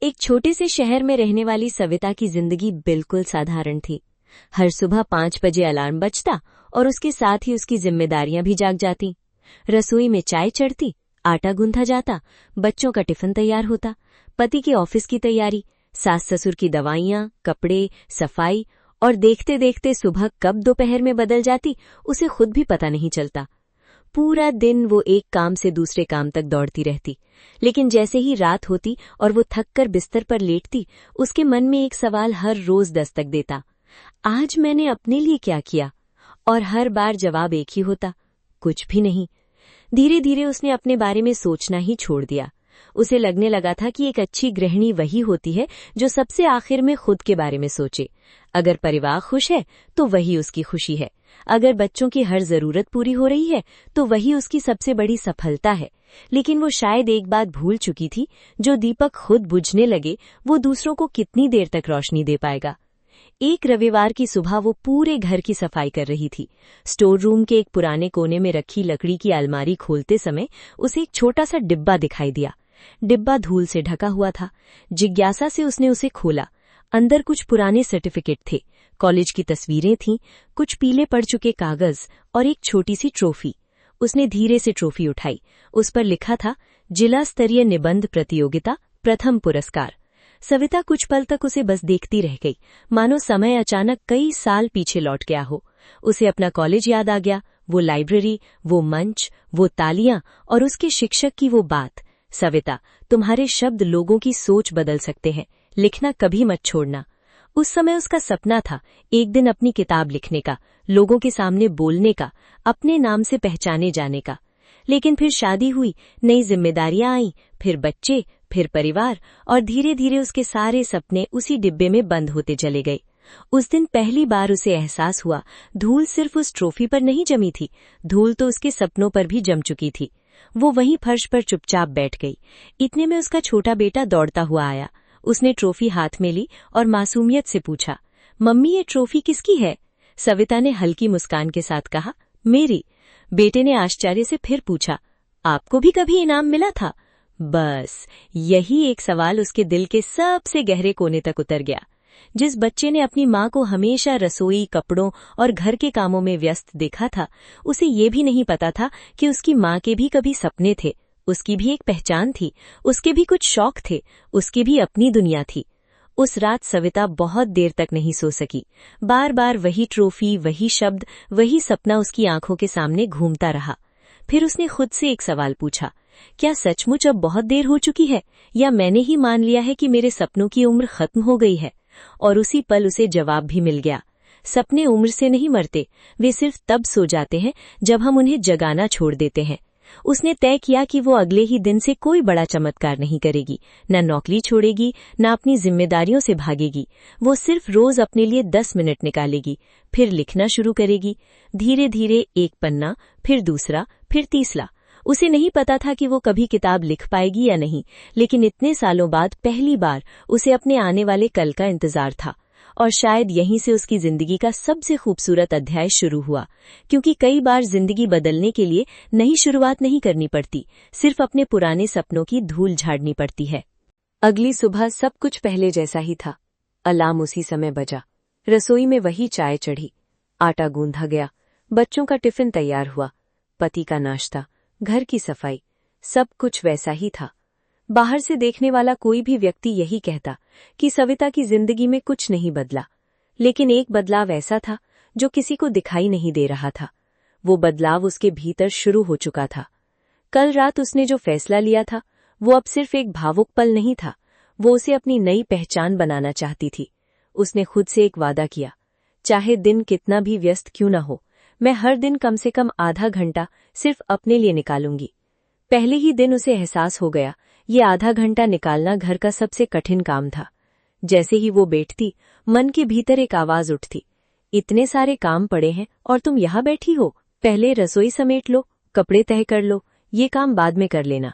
एक छोटे से शहर में रहने वाली सविता की जिंदगी बिल्कुल साधारण थी। हर सुबह 5 बजे अलार्म बजता और उसके साथ ही उसकी जिम्मेदारियां भी जाग जाती। रसोई में चाय चढ़ती, आटा गूंथा जाता, बच्चों का टिफिन तैयार होता, पति के ऑफिस की तैयारी, सास ससुर की दवाइयां, कपड़े, सफाई, और देखते देखते सुबह कब दोपहर में बदल जाती उसे खुद भी पता नहीं चलता। पूरा दिन वो एक काम से दूसरे काम तक दौड़ती रहती, लेकिन जैसे ही रात होती और वो थककर बिस्तर पर लेटती, उसके मन में एक सवाल हर रोज दस्तक देता, आज मैंने अपने लिए क्या किया? और हर बार जवाब एक ही होता, कुछ भी नहीं। धीरे धीरे उसने अपने बारे में सोचना ही छोड़ दिया। उसे लगने लगा था कि एक अच्छी गृहिणी वही होती है जो सबसे आखिर में खुद के बारे में सोचे। अगर परिवार खुश है तो वही उसकी खुशी है, अगर बच्चों की हर जरूरत पूरी हो रही है तो वही उसकी सबसे बड़ी सफलता है। लेकिन वो शायद एक बात भूल चुकी थी, जो दीपक खुद बुझने लगे वो दूसरों को कितनी देर तक रोशनी दे पाएगा। एक रविवार की सुबह वो पूरे घर की सफाई कर रही थी। स्टोर रूम के एक पुराने कोने में रखी लकड़ी की अलमारी खोलते समय उसे एक छोटा सा डिब्बा दिखाई दिया। डिब्बा धूल से ढका हुआ था। जिज्ञासा से उसने उसे खोला। अंदर कुछ पुराने सर्टिफिकेट थे, कॉलेज की तस्वीरें थीं, कुछ पीले पड़ चुके कागज और एक छोटी सी ट्रॉफी। उसने धीरे से ट्रॉफी उठाई। उस पर लिखा था, जिला स्तरीय निबंध प्रतियोगिता, प्रथम पुरस्कार। सविता कुछ पल तक उसे बस देखती रह गई, मानो समय अचानक कई साल पीछे लौट गया हो। उसे अपना कॉलेज याद आ गया, वो लाइब्रेरी, वो मंच, वो तालियां और उसके शिक्षक की वो बात, सविता, तुम्हारे शब्द लोगों की सोच बदल सकते हैं, लिखना कभी मत छोड़ना। उस समय उसका सपना था एक दिन अपनी किताब लिखने का, लोगों के सामने बोलने का, अपने नाम से पहचाने जाने का। लेकिन फिर शादी हुई, नई जिम्मेदारियां आईं, फिर बच्चे, फिर परिवार, और धीरे धीरे उसके सारे सपने उसी डिब्बे में बंद होते चले गए। उस दिन पहली बार उसे एहसास हुआ, धूल सिर्फ उस ट्रॉफी पर नहीं जमी थी, धूल तो उसके सपनों पर भी जम चुकी थी। वो वहीं फर्श पर चुपचाप बैठ गई। इतने में उसका छोटा बेटा दौड़ता हुआ आया। उसने ट्रॉफी हाथ में ली और मासूमियत से पूछा, मम्मी ये ट्रॉफी किसकी है? सविता ने हल्की मुस्कान के साथ कहा, मेरी। बेटे ने आश्चर्य से फिर पूछा, आपको भी कभी इनाम मिला था? बस यही एक सवाल उसके दिल के सबसे गहरे कोने तक उतर गया। जिस बच्चे ने अपनी माँ को हमेशा रसोई, कपड़ों और घर के कामों में व्यस्त देखा था, उसे ये भी नहीं पता था कि उसकी माँ के भी कभी सपने थे, उसकी भी एक पहचान थी, उसके भी कुछ शौक थे, उसकी भी अपनी दुनिया थी। उस रात सविता बहुत देर तक नहीं सो सकी। बार बार वही ट्रॉफी, वही शब्द, वही सपना उसकी आंखों के सामने घूमता रहा। फिर उसने खुद से एक सवाल पूछा, क्या सचमुच अब बहुत देर हो चुकी है, या मैंने ही मान लिया है कि मेरे सपनों की उम्र खत्म हो गई है? और उसी पल उसे जवाब भी मिल गया। सपने उम्र से नहीं मरते, वे सिर्फ तब सो जाते हैं जब हम उन्हें जगाना छोड़ देते हैं। उसने तय किया कि वो अगले ही दिन से कोई बड़ा चमत्कार नहीं करेगी, न नौकरी छोड़ेगी, न अपनी जिम्मेदारियों से भागेगी। वो सिर्फ रोज अपने लिए 10 मिनट निकालेगी, फिर लिखना शुरू करेगी। धीरे धीरे एक पन्ना, फिर दूसरा, फिर तीसरा। उसे नहीं पता था कि वो कभी किताब लिख पाएगी या नहीं, लेकिन इतने सालों बाद पहली बार उसे अपने आने वाले कल का इंतजार था। और शायद यहीं से उसकी जिंदगी का सबसे खूबसूरत अध्याय शुरू हुआ, क्योंकि कई बार जिंदगी बदलने के लिए नई शुरुआत नहीं करनी पड़ती, सिर्फ अपने पुराने सपनों की धूल झाड़नी पड़ती है। अगली सुबह सब कुछ पहले जैसा ही था। अलार्म उसी समय बजा, रसोई में वही चाय चढ़ी, आटा गूंधा गया, बच्चों का टिफिन तैयार हुआ, पति का नाश्ता, घर की सफाई, सब कुछ वैसा ही था। बाहर से देखने वाला कोई भी व्यक्ति यही कहता कि सविता की जिंदगी में कुछ नहीं बदला, लेकिन एक बदलाव ऐसा था जो किसी को दिखाई नहीं दे रहा था। वो बदलाव उसके भीतर शुरू हो चुका था। कल रात उसने जो फैसला लिया था, वो अब सिर्फ एक भावुक पल नहीं था, वो उसे अपनी नई पहचान बनाना चाहती थी। उसने खुद से एक वादा किया, चाहे दिन कितना भी व्यस्त क्यों न हो, मैं हर दिन कम से कम आधा घंटा सिर्फ अपने लिए निकालूंगी। पहले ही दिन उसे एहसास हो गया, ये आधा घंटा निकालना घर का सबसे कठिन काम था। जैसे ही वो बैठती, मन के भीतर एक आवाज उठती, इतने सारे काम पड़े हैं और तुम यहाँ बैठी हो, पहले रसोई समेट लो, कपड़े तह कर लो, ये काम बाद में कर लेना।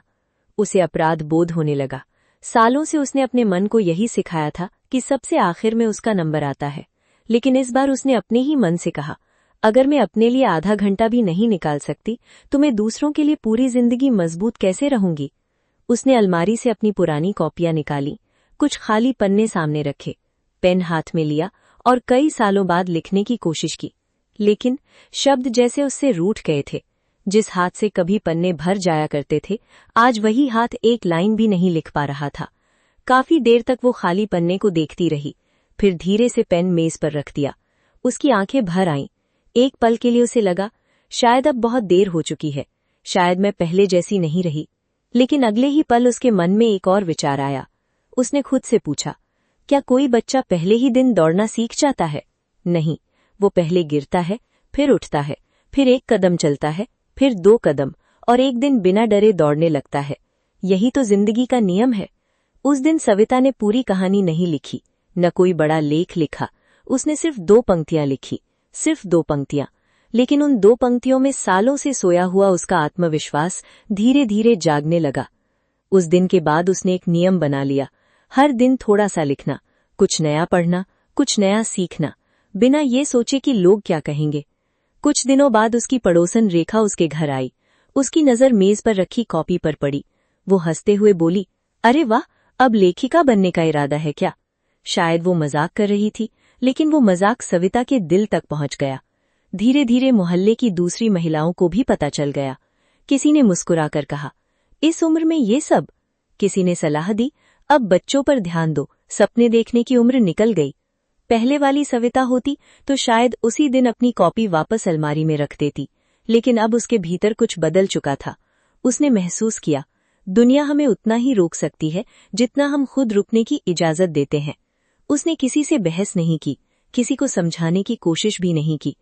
उसे अपराध बोध होने लगा। सालों से उसने अपने मन को यही सिखाया था कि सबसे आखिर में उसका नंबर आता है, लेकिन इस बार उसने अपने ही मन से कहा, अगर मैं अपने लिए आधा घंटा भी नहीं निकाल सकती तो मैं दूसरों के लिए पूरी जिंदगी मजबूत कैसे रहूंगी? उसने अलमारी से अपनी पुरानी कॉपियां निकाली, कुछ खाली पन्ने सामने रखे, पेन हाथ में लिया और कई सालों बाद लिखने की कोशिश की, लेकिन शब्द जैसे उससे रूठ गए थे। जिस हाथ से कभी पन्ने भर जाया करते थे, आज वही हाथ एक लाइन भी नहीं लिख पा रहा था। काफी देर तक वो खाली पन्ने को देखती रही, फिर धीरे से पेन मेज पर रख दिया। उसकी आंखें भर आईं। एक पल के लिए उसे लगा, शायद अब बहुत देर हो चुकी है, शायद मैं पहले जैसी नहीं रही। लेकिन अगले ही पल उसके मन में एक और विचार आया। उसने खुद से पूछा, क्या कोई बच्चा पहले ही दिन दौड़ना सीख जाता है? नहीं, वो पहले गिरता है, फिर उठता है, फिर एक कदम चलता है, फिर 2 कदम, और एक दिन बिना डरे दौड़ने लगता है। यही तो जिंदगी का नियम है। उस दिन सविता ने पूरी कहानी नहीं लिखी, न कोई बड़ा लेख लिखा। उसने सिर्फ 2 पंक्तियां लिखी, सिर्फ 2 पंक्तियां। लेकिन उन 2 पंक्तियों में सालों से सोया हुआ उसका आत्मविश्वास धीरे धीरे जागने लगा। उस दिन के बाद उसने एक नियम बना लिया, हर दिन थोड़ा सा लिखना, कुछ नया पढ़ना, कुछ नया सीखना, बिना ये सोचे कि लोग क्या कहेंगे। कुछ दिनों बाद उसकी पड़ोसन रेखा उसके घर आई। उसकी नजर मेज पर रखी कॉपी पर पड़ी। वो हंसते हुए बोली, अरे वाह, अब लेखिका बनने का इरादा है क्या? शायद वो मजाक कर रही थी, लेकिन वो मजाक सविता के दिल तक पहुंच गया। धीरे धीरे मोहल्ले की दूसरी महिलाओं को भी पता चल गया। किसी ने मुस्कुराकर कहा, इस उम्र में ये सब? किसी ने सलाह दी, अब बच्चों पर ध्यान दो, सपने देखने की उम्र निकल गई। पहले वाली सविता होती तो शायद उसी दिन अपनी कॉपी वापस अलमारी में रख देती, लेकिन अब उसके भीतर कुछ बदल चुका था। उसने महसूस किया, दुनिया हमें उतना ही रोक सकती है जितना हम खुद रुकने की इजाजत देते हैं। उसने किसी से बहस नहीं की, किसी को समझाने की कोशिश भी नहीं की।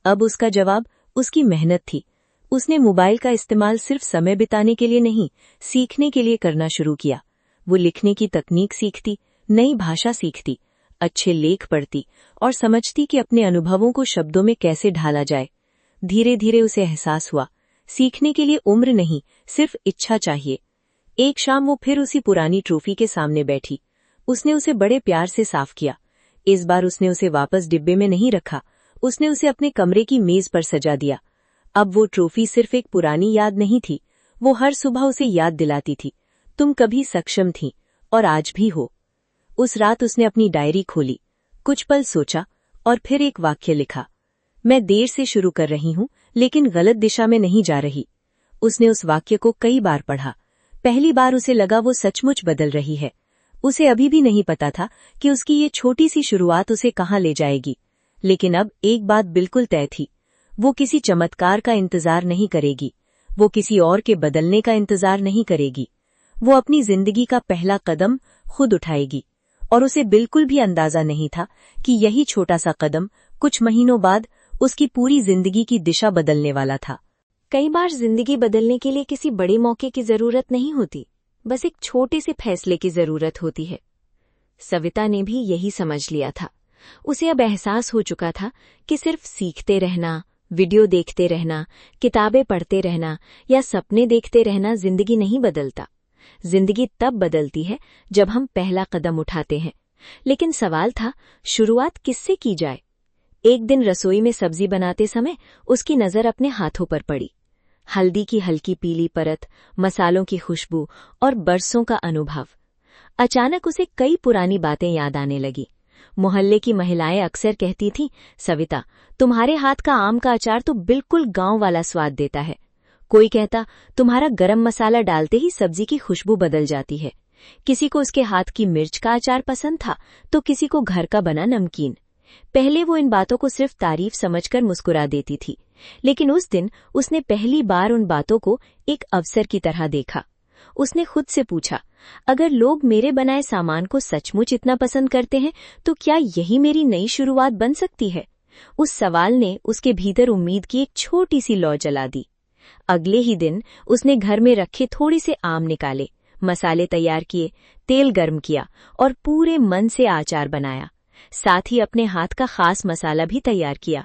अब उसका जवाब उसकी मेहनत थी। उसने मोबाइल का इस्तेमाल सिर्फ समय बिताने के लिए नहीं, सीखने के लिए करना शुरू किया। वो लिखने की तकनीक सीखती, नई भाषा सीखती, अच्छे लेख पढ़ती और समझती कि अपने अनुभवों को शब्दों में कैसे ढाला जाए। धीरे धीरे उसे एहसास हुआ, सीखने के लिए उम्र नहीं, सिर्फ इच्छा चाहिए। एक शाम वो फिर उसी पुरानी ट्रॉफी के सामने बैठी। उसने उसे बड़े प्यार से साफ किया। इस बार उसने उसे वापस डिब्बे में नहीं रखा, उसने उसे अपने कमरे की मेज पर सजा दिया। अब वो ट्रॉफी सिर्फ एक पुरानी याद नहीं थी, वो हर सुबह उसे याद दिलाती थी, तुम कभी सक्षम थी और आज भी हो। उस रात उसने अपनी डायरी खोली, कुछ पल सोचा और फिर एक वाक्य लिखा, मैं देर से शुरू कर रही हूं, लेकिन गलत दिशा में नहीं जा रही। उसने उस वाक्य को कई बार पढ़ा। पहली बार उसे लगा वो सचमुच बदल रही है। उसे अभी भी नहीं पता था कि उसकी ये छोटी सी शुरुआत उसे कहाँ ले जाएगी, लेकिन अब एक बात बिल्कुल तय थी, वो किसी चमत्कार का इंतजार नहीं करेगी, वो किसी और के बदलने का इंतजार नहीं करेगी। वो अपनी जिंदगी का पहला कदम खुद उठाएगी। और उसे बिल्कुल भी अंदाजा नहीं था कि यही छोटा सा कदम कुछ महीनों बाद उसकी पूरी जिंदगी की दिशा बदलने वाला था। कई बार जिंदगी बदलने के लिए किसी बड़े मौके की जरूरत नहीं होती, बस एक छोटे से फैसले की जरूरत होती है। सविता ने भी यही समझ लिया था। उसे अब एहसास हो चुका था कि सिर्फ सीखते रहना, वीडियो देखते रहना, किताबें पढ़ते रहना या सपने देखते रहना जिंदगी नहीं बदलता। जिंदगी तब बदलती है जब हम पहला कदम उठाते हैं। लेकिन सवाल था, शुरुआत किससे की जाए? एक दिन रसोई में सब्जी बनाते समय उसकी नजर अपने हाथों पर पड़ी। हल्दी की हल्की पीली परत, मसालों की खुशबू और बरसों का अनुभव। अचानक उसे कई पुरानी बातें याद आने लगी। मोहल्ले की महिलाएं अक्सर कहती थीं, सविता, तुम्हारे हाथ का आम का अचार तो बिल्कुल गांव वाला स्वाद देता है। कोई कहता, तुम्हारा गरम मसाला डालते ही सब्जी की खुशबू बदल जाती है। किसी को उसके हाथ की मिर्च का अचार पसंद था, तो किसी को घर का बना नमकीन। पहले वो इन बातों को सिर्फ तारीफ समझकर मुस्कुरा देती थी, लेकिन उस दिन उसने पहली बार उन बातों को एक अवसर की तरह देखा। उसने खुद से पूछा, अगर लोग मेरे बनाए सामान को सचमुच इतना पसंद करते हैं, तो क्या यही मेरी नई शुरुआत बन सकती है? उस सवाल ने उसके भीतर उम्मीद की एक छोटी सी लौ जला दी। अगले ही दिन उसने घर में रखे थोड़े से आम निकाले, मसाले तैयार किए, तेल गर्म किया और पूरे मन से अचार बनाया। साथ ही अपने हाथ का खास मसाला भी तैयार किया।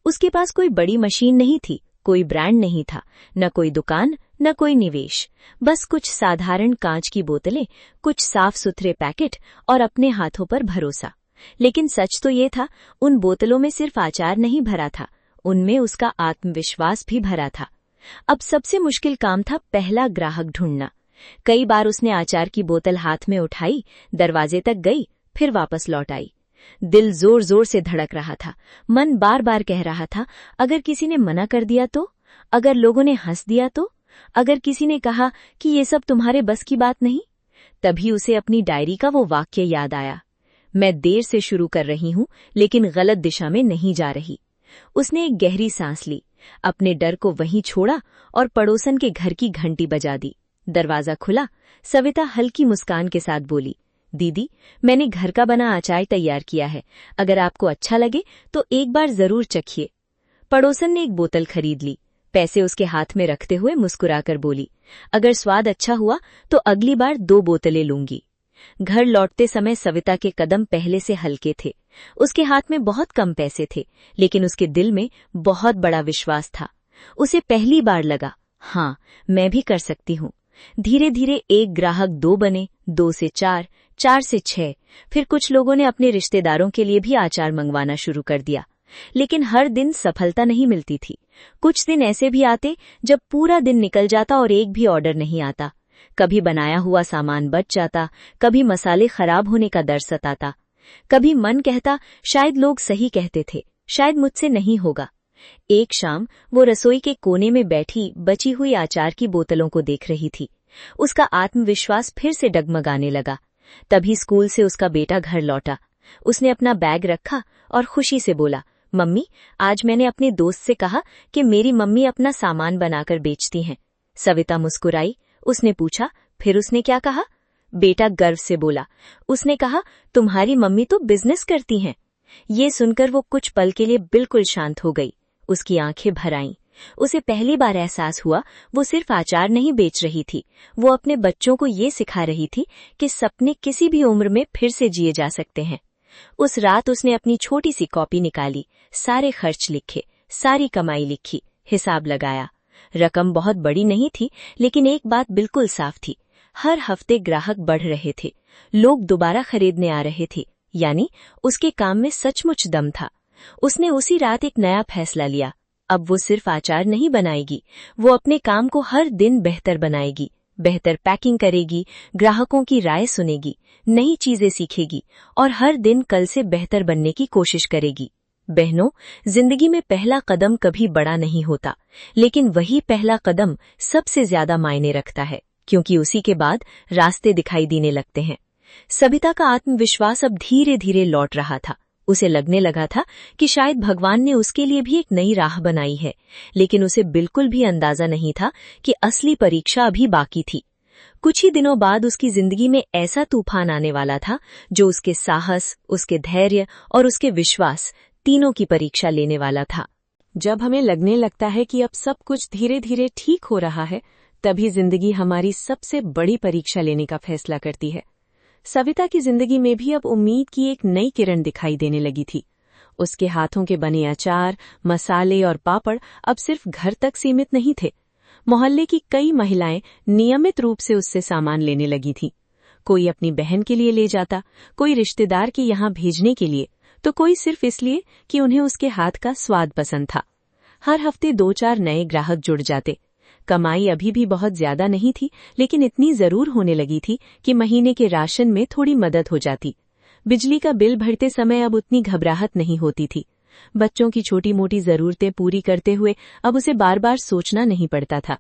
उसके पास कोई बड़ी मशीन नहीं थी, कोई ब्रांड नहीं था, न कोई दुकान, न कोई निवेश, बस कुछ साधारण कांच की बोतलें, कुछ साफ सुथरे पैकेट और अपने हाथों पर भरोसा। लेकिन सच तो ये था, उन बोतलों में सिर्फ अचार नहीं भरा था, उनमें उसका आत्मविश्वास भी भरा था। अब सबसे मुश्किल काम था पहला ग्राहक ढूंढना। कई बार उसने आचार की बोतल हाथ में उठाई, दरवाजे तक गई, फिर वापस लौट आई। दिल जोर जोर से धड़क रहा था। मन बार बार कह रहा था, अगर किसी ने मना कर दिया तो, अगर लोगों ने हंस दिया तो, अगर किसी ने कहा कि ये सब तुम्हारे बस की बात नहीं। तभी उसे अपनी डायरी का वो वाक्य याद आया, मैं देर से शुरू कर रही हूं लेकिन गलत दिशा में नहीं जा रही। उसने एक गहरी सांस ली, अपने डर को वहीं छोड़ा और पड़ोसन के घर की घंटी बजा दी। दरवाजा खुला। सविता हल्की मुस्कान के साथ बोली, दीदी, मैंने घर का बना अचार तैयार किया है, अगर आपको अच्छा लगे तो एक बार जरूर चखिए। पड़ोसन ने एक बोतल खरीद ली, पैसे उसके हाथ में रखते हुए मुस्कुराकर बोली, अगर स्वाद अच्छा हुआ तो अगली बार 2 बोतलें लूंगी। घर लौटते समय सविता के कदम पहले से हल्के थे। उसके हाथ में बहुत कम पैसे थे, लेकिन उसके दिल में बहुत बड़ा विश्वास था। उसे पहली बार लगा, हाँ, मैं भी कर सकती हूँ। धीरे धीरे 1 ग्राहक 2 बने, 2 से 4, 4 से 6। फिर कुछ लोगों ने अपने रिश्तेदारों के लिए भी आचार मंगवाना शुरू कर दिया। लेकिन हर दिन सफलता नहीं मिलती थी। कुछ दिन ऐसे भी आते जब पूरा दिन निकल जाता और एक भी ऑर्डर नहीं आता। कभी बनाया हुआ सामान बच जाता, कभी मसाले खराब होने का डर सताता, कभी मन कहता शायद लोग सही कहते थे, शायद मुझसे नहीं होगा। एक शाम वो रसोई के कोने में बैठी बची हुई आचार की बोतलों को देख रही थी। उसका आत्मविश्वास फिर से डगमगाने लगा। तभी स्कूल से उसका बेटा घर लौटा। उसने अपना बैग रखा और खुशी से बोला, मम्मी, आज मैंने अपने दोस्त से कहा कि मेरी मम्मी अपना सामान बनाकर बेचती हैं। सविता मुस्कुराई। उसने पूछा, फिर उसने क्या कहा? बेटा गर्व से बोला, उसने कहा तुम्हारी मम्मी तो बिजनेस करती हैं। ये सुनकर वो कुछ पल के लिए बिल्कुल शांत हो गई। उसकी आंखें भर आईं। उसे पहली बार एहसास हुआ वो सिर्फ आचार नहीं बेच रही थी, वो अपने बच्चों को ये सिखा रही थी कि सपने किसी भी उम्र में फिर से जिए जा सकते हैं। उस रात उसने अपनी छोटी सी कॉपी निकाली, सारे खर्च लिखे, सारी कमाई लिखी, हिसाब लगाया। रकम बहुत बड़ी नहीं थी, लेकिन एक बात बिल्कुल साफ थी, हर हफ्ते ग्राहक बढ़ रहे थे, लोग दोबारा खरीदने आ रहे थे, यानी उसके काम में सचमुच दम था। उसने उसी रात एक नया फैसला लिया, अब वो सिर्फ आचार नहीं बनाएगी, वो अपने काम को हर दिन बेहतर बनाएगी, बेहतर पैकिंग करेगी, ग्राहकों की राय सुनेगी, नई चीजें सीखेगी और हर दिन कल से बेहतर बनने की कोशिश करेगी। बहनों, जिंदगी में पहला कदम कभी बड़ा नहीं होता, लेकिन वही पहला कदम सबसे ज्यादा मायने रखता है, क्योंकि उसी के बाद रास्ते दिखाई देने लगते हैं। सविता का आत्मविश्वास अब धीरे धीरे लौट रहा था। उसे लगने लगा था कि शायद भगवान ने उसके लिए भी एक नई राह बनाई है, लेकिन उसे बिल्कुल भी अंदाजा नहीं था कि असली परीक्षा अभी बाकी थी। कुछ ही दिनों बाद उसकी जिंदगी में ऐसा तूफान आने वाला था जो उसके साहस, उसके धैर्य और उसके विश्वास तीनों की परीक्षा लेने वाला था। जब हमें लगने लगता है कि अब सब कुछ धीरे धीरे ठीक हो रहा है, तभी जिंदगी हमारी सबसे बड़ी परीक्षा लेने का फैसला करती है। सविता की जिंदगी में भी अब उम्मीद की एक नई किरण दिखाई देने लगी थी। उसके हाथों के बने अचार, मसाले और पापड़ अब सिर्फ घर तक सीमित नहीं थे। मोहल्ले की कई महिलाएं नियमित रूप से उससे सामान लेने लगी थीं। कोई अपनी बहन के लिए ले जाता, कोई रिश्तेदार के यहाँ भेजने के लिए, तो कोई सिर्फ इसलिए कि उन्हें उसके हाथ का स्वाद पसंद था। हर हफ्ते 2-4 नए ग्राहक जुड़ जाते। कमाई अभी भी बहुत ज्यादा नहीं थी, लेकिन इतनी जरूर होने लगी थी कि महीने के राशन में थोड़ी मदद हो जाती। बिजली का बिल भरते समय अब उतनी घबराहट नहीं होती थी। बच्चों की छोटी मोटी जरूरतें पूरी करते हुए अब उसे बार बार सोचना नहीं पड़ता था।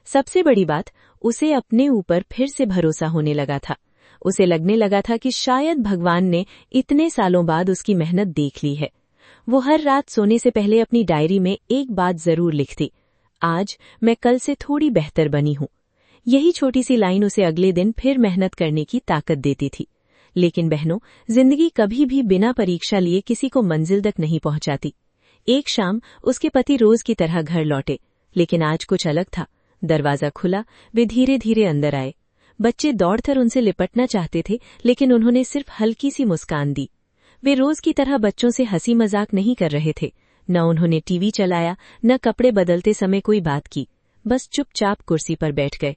सबसे बड़ी बात, उसे अपने ऊपर फिर से भरोसा होने लगा था। उसे लगने लगा था कि शायद भगवान ने इतने सालों बाद उसकी मेहनत देख ली है। वो हर रात सोने से पहले अपनी डायरी में एक बात जरूर लिखती, आज मैं कल से थोड़ी बेहतर बनी हूं। यही छोटी सी लाइन उसे अगले दिन फिर मेहनत करने की ताकत देती थी। लेकिन बहनों, जिंदगी कभी भी बिना परीक्षा लिए किसी को मंजिल तक नहीं पहुंचाती। एक शाम उसके पति रोज की तरह घर लौटे, लेकिन आज कुछ अलग था। दरवाजा खुला, वे धीरे धीरे अंदर आए। बच्चे दौड़कर उनसे लिपटना चाहते थे, लेकिन उन्होंने सिर्फ हल्की सी मुस्कान दी। वे रोज की तरह बच्चों से हंसी मजाक नहीं कर रहे थे, न उन्होंने टीवी चलाया, न कपड़े बदलते समय कोई बात की, बस चुपचाप कुर्सी पर बैठ गए।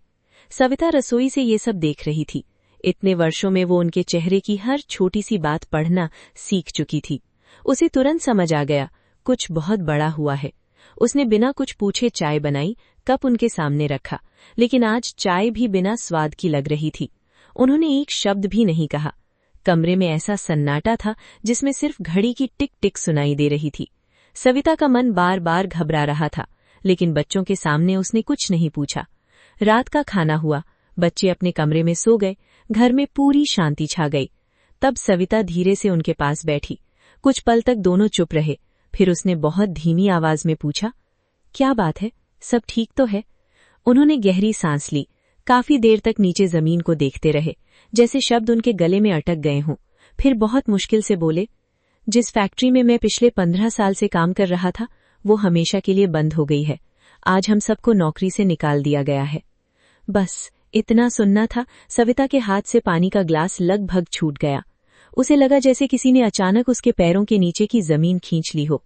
सविता रसोई से ये सब देख रही थी। इतने वर्षों में वो उनके चेहरे की हर छोटी सी बात पढ़ना सीख चुकी थी। उसे तुरंत समझ आ गया, कुछ बहुत बड़ा हुआ है। उसने बिना कुछ पूछे चाय बनाई, कप उनके सामने रखा, लेकिन आज चाय भी बिना स्वाद की लग रही थी। उन्होंने एक शब्द भी नहीं कहा। कमरे में ऐसा सन्नाटा था जिसमें सिर्फ घड़ी की टिक टिक सुनाई दे रही थी। सविता का मन बार बार घबरा रहा था, लेकिन बच्चों के सामने उसने कुछ नहीं पूछा। रात का खाना हुआ, बच्चे अपने कमरे में सो गए, घर में पूरी शांति छा गई। तब सविता धीरे से उनके पास बैठी। कुछ पल तक दोनों चुप रहे, फिर उसने बहुत धीमी आवाज में पूछा, क्या बात है, सब ठीक तो है? उन्होंने गहरी सांस ली, काफी देर तक नीचे जमीन को देखते रहे, जैसे शब्द उनके गले में अटक गए हों। फिर बहुत मुश्किल से बोले, जिस फैक्ट्री में मैं पिछले 15 साल से काम कर रहा था, वो हमेशा के लिए बंद हो गई है। आज हम सबको नौकरी से निकाल दिया गया है। बस इतना सुनना था। सविता के हाथ से पानी का ग्लास लगभग छूट गया। उसे लगा जैसे किसी ने अचानक उसके पैरों के नीचे की जमीन खींच ली हो।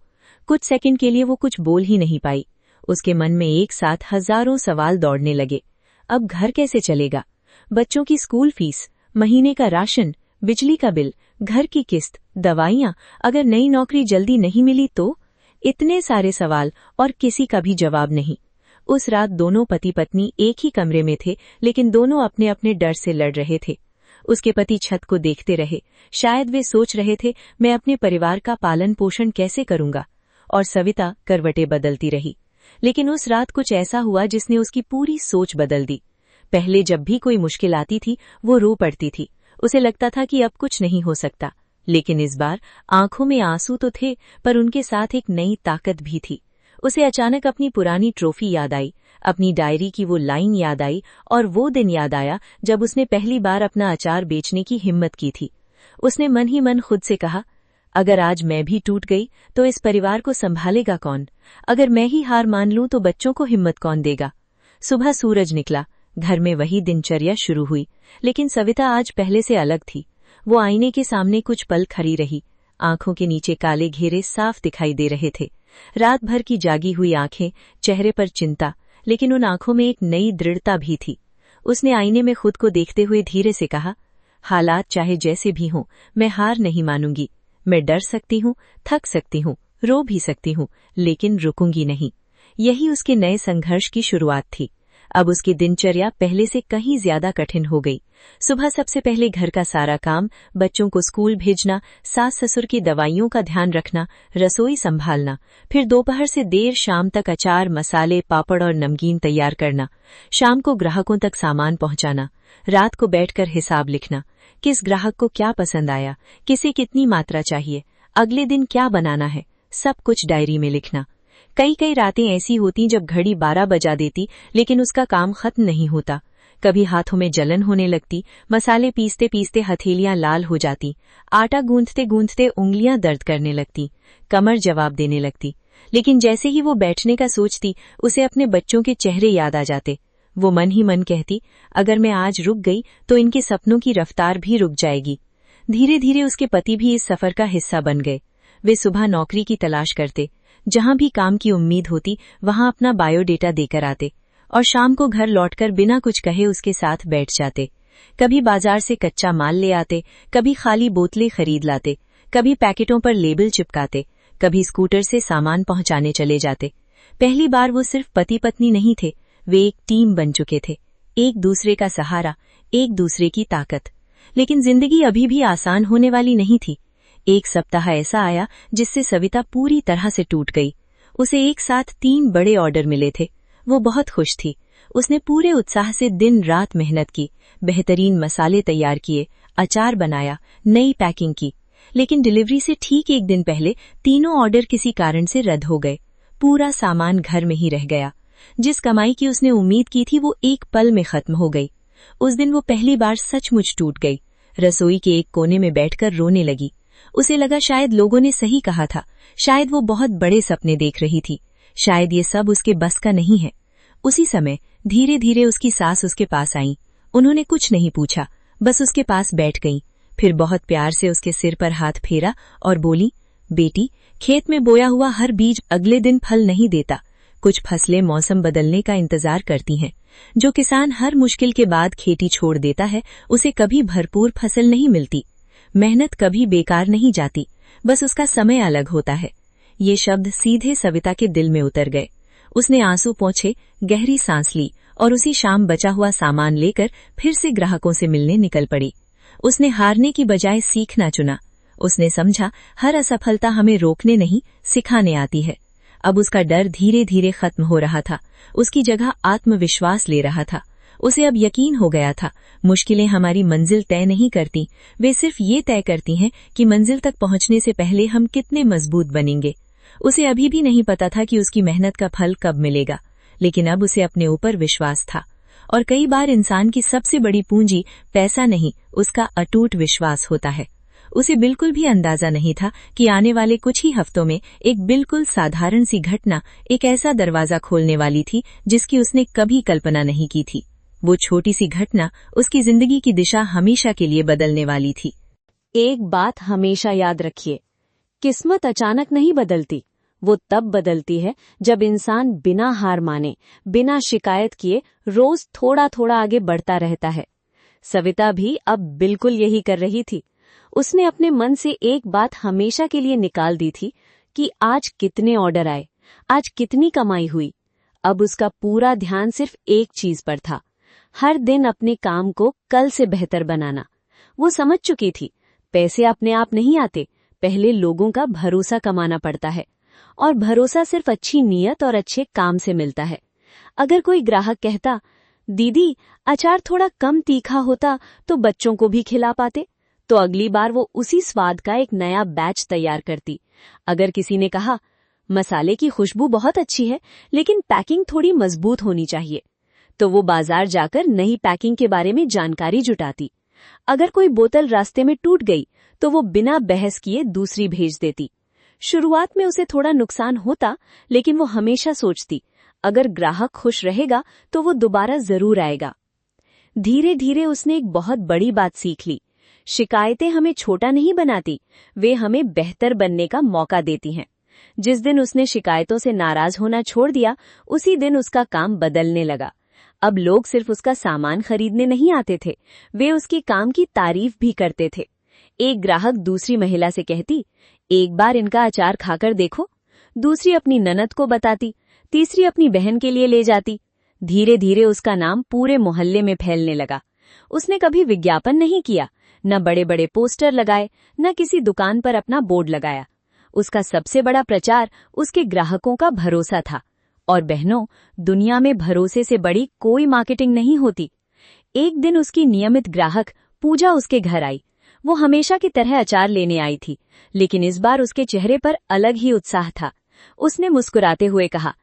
कुछ सेकंड के लिए वो कुछ बोल ही नहीं पाई। उसके मन में एक साथ हजारों सवाल दौड़ने लगे। अब घर कैसे चलेगा? बच्चों की स्कूल फीस, महीने का राशन, बिजली का बिल, घर की किस्त, दवाइयां, अगर नई नौकरी जल्दी नहीं मिली तो? इतने सारे सवाल और किसी का भी जवाब नहीं। उस रात दोनों पति पत्नी एक ही कमरे में थे, लेकिन दोनों अपने अपने डर से लड़ रहे थे। उसके पति छत को देखते रहे, शायद वे सोच रहे थे, मैं अपने परिवार का पालन पोषण कैसे करूंगा? और सविता करवटें बदलती रही। लेकिन उस रात कुछ ऐसा हुआ जिसने उसकी पूरी सोच बदल दी। पहले जब भी कोई मुश्किल आती थी, वो रो पड़ती थी। उसे लगता था कि अब कुछ नहीं हो सकता। लेकिन इस बार आंखों में आंसू तो थे, पर उनके साथ एक नई ताकत भी थी। उसे अचानक अपनी पुरानी ट्रॉफी याद आई, अपनी डायरी की वो लाइन याद आई, और वो दिन याद आया जब उसने पहली बार अपना अचार बेचने की हिम्मत की थी। उसने मन ही मन खुद से कहा, अगर आज मैं भी टूट गई तो इस परिवार को संभालेगा कौन? अगर मैं ही हार मान लूं तो बच्चों को हिम्मत कौन देगा? सुबह सूरज निकला, घर में वही दिनचर्या शुरू हुई, लेकिन सविता आज पहले से अलग थी। वो आईने के सामने कुछ पल खड़ी रही। आंखों के नीचे काले घेरे साफ दिखाई दे रहे थे। रात भर की जागी हुई आंखें, चेहरे पर चिंता, लेकिन उन आंखों में एक नई दृढ़ता भी थी। उसने आईने में खुद को देखते हुए धीरे से कहा, हालात चाहे जैसे भी हों, मैं हार नहीं मानूंगी। मैं डर सकती हूँ, थक सकती हूँ, रो भी सकती हूँ, लेकिन रुकूंगी नहीं। यही उसके नए संघर्ष की शुरुआत थी। अब उसकी दिनचर्या पहले से कहीं ज्यादा कठिन हो गई। सुबह सबसे पहले घर का सारा काम, बच्चों को स्कूल भेजना, सास ससुर की दवाइयों का ध्यान रखना, रसोई संभालना, फिर दोपहर से देर शाम तक अचार, मसाले, पापड़ और नमकीन तैयार करना, शाम को ग्राहकों तक सामान पहुंचाना, रात को बैठकर हिसाब लिखना, किस ग्राहक को क्या पसंद आया, किसे कितनी मात्रा चाहिए, अगले दिन क्या बनाना है, सब कुछ डायरी में लिखना। कई रातें ऐसी होती जब घड़ी 12 बजा देती, लेकिन उसका काम खत्म नहीं होता। कभी हाथों में जलन होने लगती, मसाले पीसते पीसते हथेलियां लाल हो जाती, आटा गूंथते गूंथते उंगलियां दर्द करने लगती, कमर जवाब देने लगती। लेकिन जैसे ही वो बैठने का सोचती, उसे अपने बच्चों के चेहरे याद आ जाते। वो मन ही मन कहती, अगर मैं आज रुक गई तो इनके सपनों की रफ्तार भी रुक जाएगी। धीरे धीरे उसके पति भी इस सफर का हिस्सा बन गए। वे सुबह नौकरी की तलाश करते, जहां भी काम की उम्मीद होती वहां अपना बायोडेटा देकर आते, और शाम को घर लौटकर बिना कुछ कहे उसके साथ बैठ जाते। कभी बाजार से कच्चा माल ले आते, कभी खाली बोतलें खरीद लाते, कभी पैकेटों पर लेबल चिपकाते, कभी स्कूटर से सामान पहुंचाने चले जाते। पहली बार वो सिर्फ पति पत्नी नहीं थे, वे एक टीम बन चुके थे, एक दूसरे का सहारा, एक दूसरे की ताकत। लेकिन जिंदगी अभी भी आसान होने वाली नहीं थी। एक सप्ताह ऐसा आया जिससे सविता पूरी तरह से टूट गई। उसे एक साथ 3 बड़े ऑर्डर मिले थे। वो बहुत खुश थी। उसने पूरे उत्साह से दिन रात मेहनत की, बेहतरीन मसाले तैयार किए, अचार बनाया, नई पैकिंग की। लेकिन डिलीवरी से ठीक एक दिन पहले तीनों ऑर्डर किसी कारण से रद्द हो गए। पूरा सामान घर में ही रह गया। जिस कमाई की उसने उम्मीद की थी वो एक पल में खत्म हो गई। उस दिन वो पहली बार सचमुच टूट गई। रसोई के एक कोने में बैठकर रोने लगी। उसे लगा शायद लोगों ने सही कहा था, शायद वो बहुत बड़े सपने देख रही थी, शायद ये सब उसके बस का नहीं है। उसी समय धीरे धीरे उसकी सास उसके पास आई। उन्होंने कुछ नहीं पूछा, बस उसके पास बैठ गईं। फिर बहुत प्यार से उसके सिर पर हाथ फेरा और बोली, बेटी, खेत में बोया हुआ हर बीज अगले दिन फल नहीं देता। कुछ फसलें मौसम बदलने का इंतजार करती हैं। जो किसान हर मुश्किल के बाद खेती छोड़ देता है, उसे कभी भरपूर फसल नहीं मिलती। मेहनत कभी बेकार नहीं जाती, बस उसका समय अलग होता है। ये शब्द सीधे सविता के दिल में उतर गए। उसने आंसू पोंछे, गहरी सांस ली और उसी शाम बचा हुआ सामान लेकर फिर से ग्राहकों से मिलने निकल पड़ी। उसने हारने की बजाय सीखना चुना। उसने समझा, हर असफलता हमें रोकने नहीं, सिखाने आती है। अब उसका डर धीरे धीरे खत्म हो रहा था। उसकी जगह आत्मविश्वास ले रहा था। उसे अब यकीन हो गया था, मुश्किलें हमारी मंजिल तय नहीं करती, वे सिर्फ ये तय करती हैं कि मंजिल तक पहुंचने से पहले हम कितने मजबूत बनेंगे। उसे अभी भी नहीं पता था कि उसकी मेहनत का फल कब मिलेगा, लेकिन अब उसे अपने ऊपर विश्वास था। और कई बार इंसान की सबसे बड़ी पूंजी पैसा नहीं, उसका अटूट विश्वास होता है। उसे बिल्कुल भी अंदाजा नहीं था कि आने वाले कुछ ही हफ्तों में एक बिल्कुल साधारण सी घटना एक ऐसा दरवाजा खोलने वाली थी जिसकी उसने कभी कल्पना नहीं की थी। वो छोटी सी घटना उसकी जिंदगी की दिशा हमेशा के लिए बदलने वाली थी। एक बात हमेशा याद रखिए, किस्मत अचानक नहीं बदलती, वो तब बदलती है जब इंसान बिना हार माने, बिना शिकायत किए रोज थोड़ा थोड़ा आगे बढ़ता रहता है। सविता भी अब बिल्कुल यही कर रही थी। उसने अपने मन से एक बात हमेशा के लिए निकाल दी थी कि आज कितने ऑर्डर आए, आज कितनी कमाई हुई। अब उसका पूरा ध्यान सिर्फ एक चीज पर था, हर दिन अपने काम को कल से बेहतर बनाना। वो समझ चुकी थी, पैसे अपने आप नहीं आते, पहले लोगों का भरोसा कमाना पड़ता है, और भरोसा सिर्फ अच्छी नीयत और अच्छे काम से मिलता है। अगर कोई ग्राहक कहता, दीदी अचार थोड़ा कम तीखा होता तो बच्चों को भी खिला पाते, तो अगली बार वो उसी स्वाद का एक नया बैच तैयार करती। अगर किसी ने कहा, मसाले की खुशबू बहुत अच्छी है लेकिन पैकिंग थोड़ी मजबूत होनी चाहिए, तो वो बाजार जाकर नई पैकिंग के बारे में जानकारी जुटाती। अगर कोई बोतल रास्ते में टूट गई तो वो बिना बहस किए दूसरी भेज देती। शुरुआत में उसे थोड़ा नुकसान होता, लेकिन वो हमेशा सोचती, अगर ग्राहक खुश रहेगा तो वो दोबारा जरूर आएगा। धीरे धीरे उसने एक बहुत बड़ी बात सीख ली, शिकायतें हमें छोटा नहीं बनाती, वे हमें बेहतर बनने का मौका देती हैं। जिस दिन उसने शिकायतों से नाराज होना छोड़ दिया, उसी दिन उसका काम बदलने लगा। अब लोग सिर्फ उसका सामान खरीदने नहीं आते थे, वे उसके काम की तारीफ भी करते थे। एक ग्राहक दूसरी महिला से कहती, एक बार इनका अचार खाकर देखो। दूसरी अपनी ननद को बताती, तीसरी अपनी बहन के लिए ले जाती। धीरे धीरे उसका नाम पूरे मोहल्ले में फैलने लगा। उसने कभी विज्ञापन नहीं किया, न बड़े बड़े पोस्टर लगाए, न किसी दुकान पर अपना बोर्ड लगाया। उसका सबसे बड़ा प्रचार उसके ग्राहकों का भरोसा था। और बहनों, दुनिया में भरोसे से बड़ी कोई मार्केटिंग नहीं होती। एक दिन उसकी नियमित ग्राहक पूजा उसके घर आई। वो हमेशा की तरह अचार लेने आई थी, लेकिन इस बार उसके चेहरे पर अलग ही उत्साह था। उसने मुस्कुराते हुए कहा,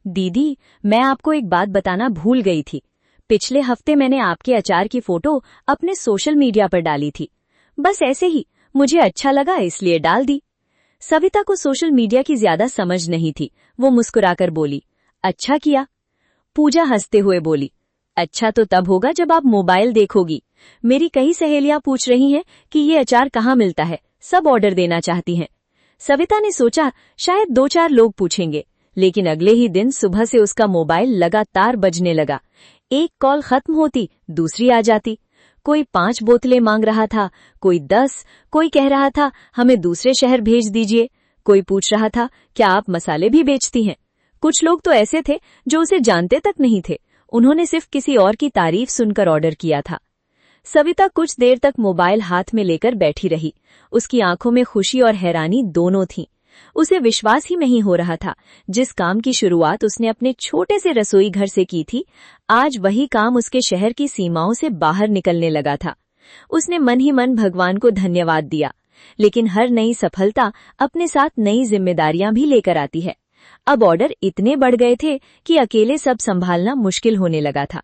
दीदी मैं आपको एक बात बताना भूल गई थी। पिछले हफ्ते मैंने आपके अचार की फोटो अपने सोशल मीडिया पर डाली थी। बस ऐसे ही मुझे अच्छा लगा इसलिए डाल दी। सविता को सोशल मीडिया की ज्यादा समझ नहीं थी। वो मुस्कुराकर बोली, अच्छा किया। पूजा हंसते हुए बोली, अच्छा तो तब होगा जब आप मोबाइल देखोगी। मेरी कई सहेलियां पूछ रही हैं कि ये अचार कहाँ मिलता है, सब ऑर्डर देना चाहती हैं। सविता ने सोचा शायद 2-4 लोग पूछेंगे, लेकिन अगले ही दिन सुबह से उसका मोबाइल लगातार बजने लगा। एक कॉल खत्म होती दूसरी आ जाती। कोई 5 बोतलें मांग रहा था, कोई 10, कोई कह रहा था हमें दूसरे शहर भेज दीजिए, कोई पूछ रहा था क्या आप मसाले भी बेचती हैं। कुछ लोग तो ऐसे थे जो उसे जानते तक नहीं थे, उन्होंने सिर्फ किसी और की तारीफ सुनकर ऑर्डर किया था। सविता कुछ देर तक मोबाइल हाथ में लेकर बैठी रही। उसकी आंखों में खुशी और हैरानी दोनों थीं। उसे विश्वास ही नहीं हो रहा था, जिस काम की शुरुआत उसने अपने छोटे से रसोई घर से की थी, आज वही काम उसके शहर की सीमाओं से बाहर निकलने लगा था। उसने मन ही मन भगवान को धन्यवाद दिया, लेकिन हर नई सफलता अपने साथ नई जिम्मेदारियां भी लेकर आती है। अब ऑर्डर इतने बढ़ गए थे कि अकेले सब संभालना मुश्किल होने लगा था।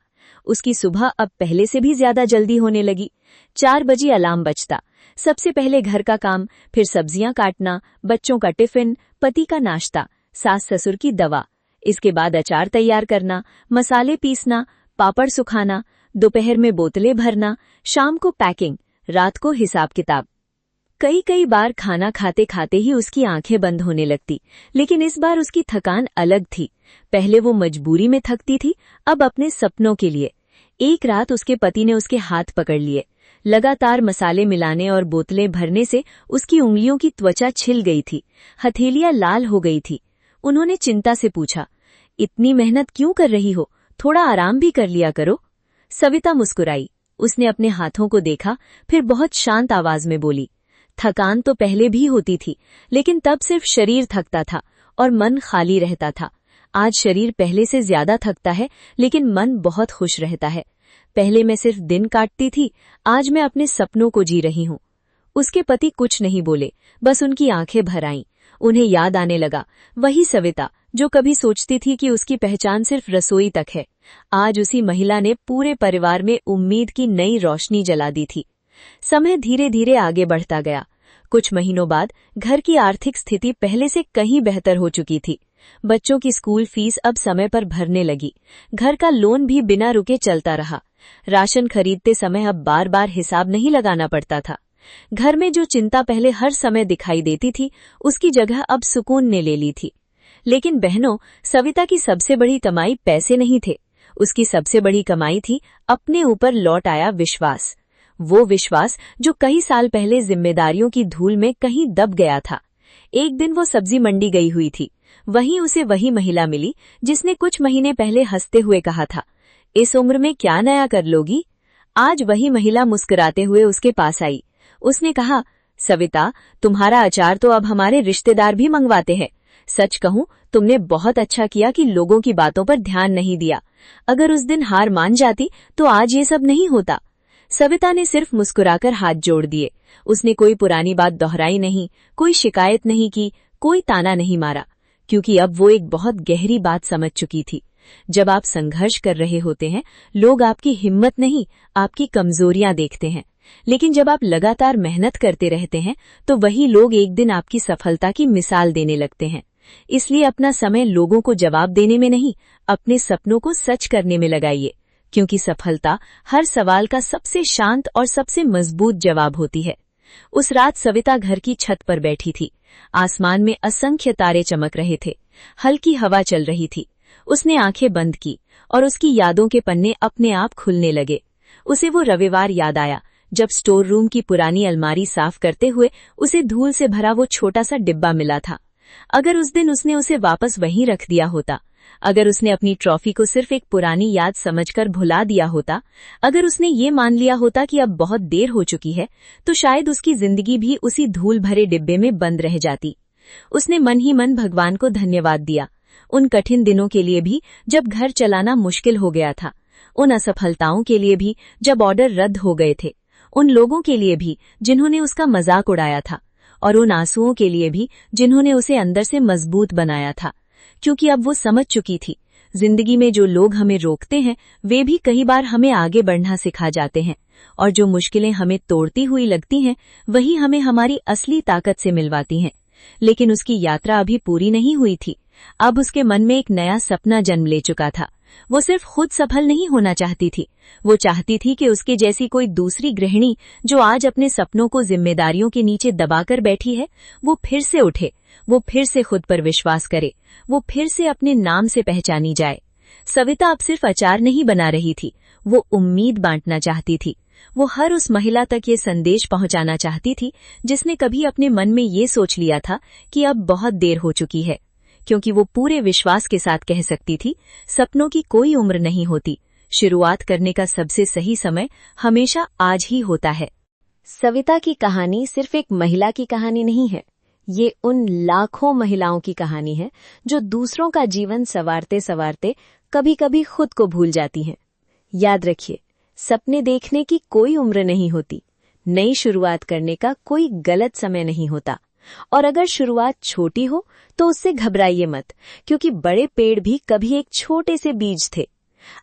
उसकी सुबह अब पहले से भी ज्यादा जल्दी होने लगी। 4 बजे अलार्म बजता। सबसे पहले घर का काम, फिर सब्जियां काटना, बच्चों का टिफिन, पति का नाश्ता, सास ससुर की दवा। इसके बाद अचार तैयार करना, मसाले पीसना, पापड़ सुखाना, दोपहर में बोतलें भरना, शाम को पैकिंग, रात को हिसाब किताब। कई बार खाना खाते खाते ही उसकी आंखें बंद होने लगती, लेकिन इस बार उसकी थकान अलग थी। पहले वो मजबूरी में थकती थी, अब अपने सपनों के लिए। एक रात उसके पति ने उसके हाथ पकड़ लिए। लगातार मसाले मिलाने और बोतलें भरने से उसकी उंगलियों की त्वचा छिल गई थी, हथेलियां लाल हो गई थी। उन्होंने चिंता से पूछा, इतनी मेहनत क्यों कर रही हो? थोड़ा आराम भी कर लिया करो। सविता मुस्कुराई। उसने अपने हाथों को देखा, फिर बहुत शांत आवाज में बोली, थकान तो पहले भी होती थी, लेकिन तब सिर्फ शरीर थकता था और मन खाली रहता था। आज शरीर पहले से ज्यादा थकता है, लेकिन मन बहुत खुश रहता है। पहले मैं सिर्फ दिन काटती थी, आज मैं अपने सपनों को जी रही हूँ। उसके पति कुछ नहीं बोले, बस उनकी आंखें भर आईं। उन्हें याद आने लगा, वही सविता जो कभी सोचती थी कि उसकी पहचान सिर्फ रसोई तक है। आज उसी महिला ने पूरे परिवार में उम्मीद की नई रोशनी जला दी थी। समय धीरे धीरे आगे बढ़ता गया। कुछ महीनों बाद घर की आर्थिक स्थिति पहले से कहीं बेहतर हो चुकी थी। बच्चों की स्कूल फीस अब समय पर भरने लगी। घर का लोन भी बिना रुके चलता रहा। राशन खरीदते समय अब बार बार हिसाब नहीं लगाना पड़ता था। घर में जो चिंता पहले हर समय दिखाई देती थी, उसकी जगह अब सुकून ने ले ली थी। लेकिन बहनों, सविता की सबसे बड़ी कमाई पैसे नहीं थे। उसकी सबसे बड़ी कमाई थी अपने ऊपर लौट आया विश्वास। वो विश्वास जो कई साल पहले जिम्मेदारियों की धूल में कहीं दब गया था। एक दिन वो सब्जी मंडी गई हुई थी। वहीं उसे वही महिला मिली जिसने कुछ महीने पहले हंसते हुए कहा था, इस उम्र में क्या नया कर लोगी? आज वही महिला मुस्कुराते हुए उसके पास आई। उसने कहा, सविता, तुम्हारा अचार तो अब हमारे रिश्तेदार भी मंगवाते हैं। सच कहूं, तुमने बहुत अच्छा किया कि लोगों की बातों पर ध्यान नहीं दिया। अगर उस दिन हार मान जाती तो आज ये सब नहीं होता। सविता ने सिर्फ मुस्कुराकर हाथ जोड़ दिए। उसने कोई पुरानी बात दोहराई नहीं, कोई शिकायत नहीं की, कोई ताना नहीं मारा, क्योंकि अब वो एक बहुत गहरी बात समझ चुकी थी। जब आप संघर्ष कर रहे होते हैं, लोग आपकी हिम्मत नहीं, आपकी कमजोरियां देखते हैं। लेकिन जब आप लगातार मेहनत करते रहते हैं, तो वही लोग एक दिन आपकी सफलता की मिसाल देने लगते हैं। इसलिए अपना समय लोगों को जवाब देने में नहीं, अपने सपनों को सच करने में लगाइए, क्योंकि सफलता हर सवाल का सबसे शांत और सबसे मजबूत जवाब होती है। उस रात सविता घर की छत पर बैठी थी। आसमान में असंख्य तारे चमक रहे थे। हल्की हवा चल रही थी। उसने आंखें बंद की और उसकी यादों के पन्ने अपने आप खुलने लगे। उसे वो रविवार याद आया जब स्टोर रूम की पुरानी अलमारी साफ करते हुए उसे धूल से भरा वो छोटा सा डिब्बा मिला था। अगर उस दिन उसने उसे वापस वहीं रख दिया होता, अगर उसने अपनी ट्रॉफी को सिर्फ एक पुरानी याद समझकर भुला दिया होता, अगर उसने ये मान लिया होता कि अब बहुत देर हो चुकी है, तो शायद उसकी जिंदगी भी उसी धूल भरे डिब्बे में बंद रह जाती। उसने मन ही मन भगवान को धन्यवाद दिया, उन कठिन दिनों के लिए भी जब घर चलाना मुश्किल हो गया था, उन असफलताओं के लिए भी जब ऑर्डर रद्द हो गए थे, उन लोगों के लिए भी जिन्होंने उसका मजाक उड़ाया था, और उन आंसुओं के लिए भी जिन्होंने उसे अंदर से मजबूत बनाया था। क्योंकि अब वो समझ चुकी थी, जिंदगी में जो लोग हमें रोकते हैं, वे भी कई बार हमें आगे बढ़ना सिखा जाते हैं, और जो मुश्किलें हमें तोड़ती हुई लगती हैं, वही हमें हमारी असली ताकत से मिलवाती हैं। लेकिन उसकी यात्रा अभी पूरी नहीं हुई थी। अब उसके मन में एक नया सपना जन्म ले चुका था। वो सिर्फ खुद सफल नहीं होना चाहती थी, वो चाहती थी कि उसके जैसी कोई दूसरी गृहिणी जो आज अपने सपनों को जिम्मेदारियों के नीचे दबाकर बैठी है, वो फिर से उठे, वो फिर से खुद पर विश्वास करे, वो फिर से अपने नाम से पहचानी जाए। सविता अब सिर्फ अचार नहीं बना रही थी, वो उम्मीद बांटना चाहती थी। वो हर उस महिला तक ये संदेश पहुंचाना चाहती थी जिसने कभी अपने मन में ये सोच लिया था कि अब बहुत देर हो चुकी है, क्योंकि वो पूरे विश्वास के साथ कह सकती थी, सपनों की कोई उम्र नहीं होती, शुरुआत करने का सबसे सही समय हमेशा आज ही होता है। सविता की कहानी सिर्फ एक महिला की कहानी नहीं है, ये उन लाखों महिलाओं की कहानी है जो दूसरों का जीवन संवारते संवारते कभी कभी खुद को भूल जाती हैं। याद रखिए, सपने देखने की कोई उम्र नहीं होती, नई शुरुआत करने का कोई गलत समय नहीं होता, और अगर शुरुआत छोटी हो तो उससे घबराइए मत, क्योंकि बड़े पेड़ भी कभी एक छोटे से बीज थे।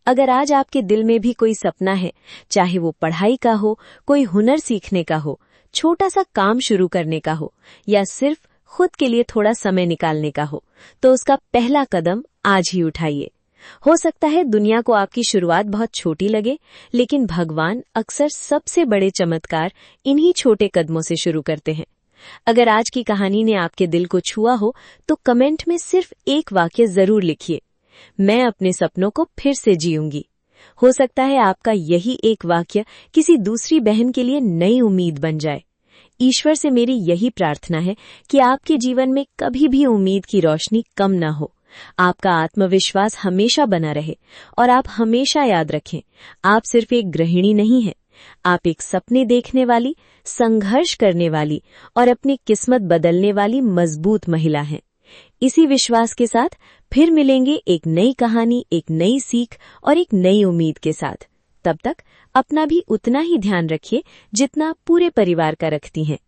अगर आज आपके दिल में भी कोई सपना है, चाहे वो पढ़ाई का हो, कोई हुनर सीखने का हो, छोटा सा काम शुरू करने का हो, या सिर्फ खुद के लिए थोड़ा समय निकालने का हो, तो उसका पहला कदम आज ही उठाइए। हो सकता है दुनिया को आपकी शुरुआत बहुत छोटी लगे, लेकिन भगवान अक्सर सबसे बड़े चमत्कार इन्हीं छोटे कदमों से शुरू करते हैं। अगर आज की कहानी ने आपके दिल को छुआ हो, तो कमेंट में सिर्फ एक वाक्य जरूर लिखिए, मैं अपने सपनों को फिर से जीऊंगी। हो सकता है आपका यही एक वाक्य किसी दूसरी बहन के लिए नई उम्मीद बन जाए। ईश्वर से मेरी यही प्रार्थना है कि आपके जीवन में कभी भी उम्मीद की रोशनी कम न हो, आपका आत्मविश्वास हमेशा बना रहे और आप हमेशा याद रखें, आप सिर्फ एक गृहिणी नहीं हैं, आप एक सपने देखने वाली, संघर्ष करने वाली और अपनी किस्मत बदलने वाली मजबूत महिला हैं। इसी विश्वास के साथ फिर मिलेंगे एक नई कहानी, एक नई सीख और एक नई उम्मीद के साथ। तब तक अपना भी उतना ही ध्यान रखिए जितना पूरे परिवार का रखती हैं।